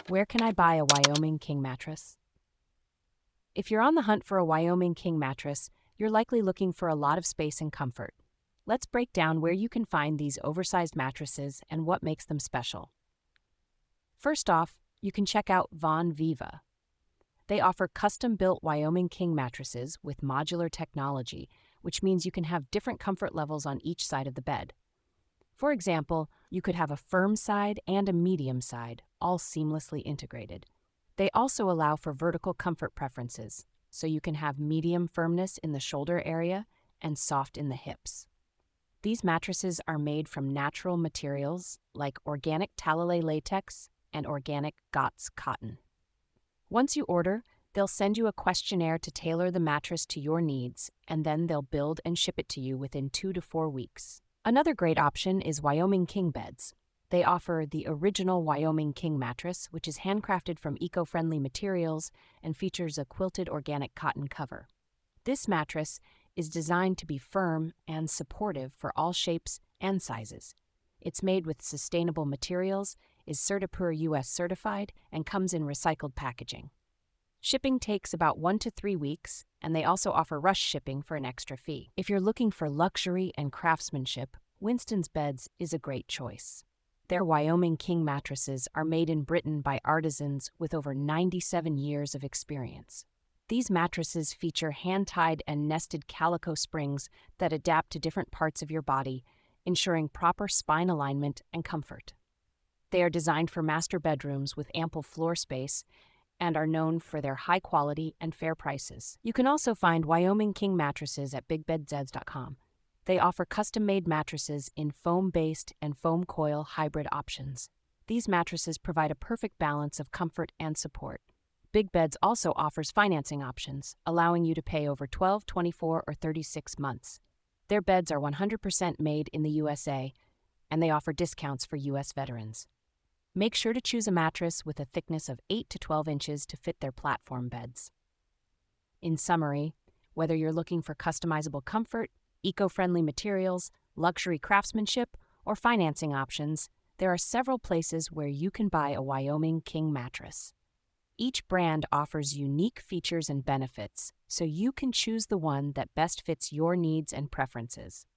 Where can I buy a Wyoming King mattress? If you're on the hunt for a Wyoming King mattress, you're likely looking for a lot of space and comfort. Let's break down where you can find these oversized mattresses and what makes them special. First off, you can check out Von Viva. They offer custom-built Wyoming King mattresses with modular technology, which means you can have different comfort levels on each side of the bed. For example, you could have a firm side and a medium side, all seamlessly integrated. They also allow for vertical comfort preferences, so you can have medium firmness in the shoulder area and soft in the hips. These mattresses are made from natural materials like organic Talalay latex and organic GOTS cotton. Once you order, they'll send you a questionnaire to tailor the mattress to your needs, and then they'll build and ship it to you within 2 to 4 weeks. Another great option is Wyoming King beds. They offer the original Wyoming King mattress, which is handcrafted from eco-friendly materials and features a quilted organic cotton cover. This mattress is designed to be firm and supportive for all shapes and sizes. It's made with sustainable materials, is Certipur US certified, and comes in recycled packaging. Shipping takes about 1 to 3 weeks, and they also offer rush shipping for an extra fee. If you're looking for luxury and craftsmanship, Winston's Beds is a great choice. Their Wyoming King mattresses are made in Britain by artisans with over 97 years of experience. These mattresses feature hand-tied and nested calico springs that adapt to different parts of your body, ensuring proper spine alignment and comfort. They are designed for master bedrooms with ample floor space and are known for their high quality and fair prices. You can also find Wyoming King mattresses at bigbedzeds.com. They offer custom-made mattresses in foam-based and foam coil hybrid options. These mattresses provide a perfect balance of comfort and support. Big Beds also offers financing options, allowing you to pay over 12, 24, or 36 months. Their beds are 100% made in the USA, and they offer discounts for U.S. veterans. Make sure to choose a mattress with a thickness of 8 to 12 inches to fit their platform beds. In summary, whether you're looking for customizable comfort, eco-friendly materials, luxury craftsmanship, or financing options, there are several places where you can buy a Wyoming King mattress. Each brand offers unique features and benefits, so you can choose the one that best fits your needs and preferences.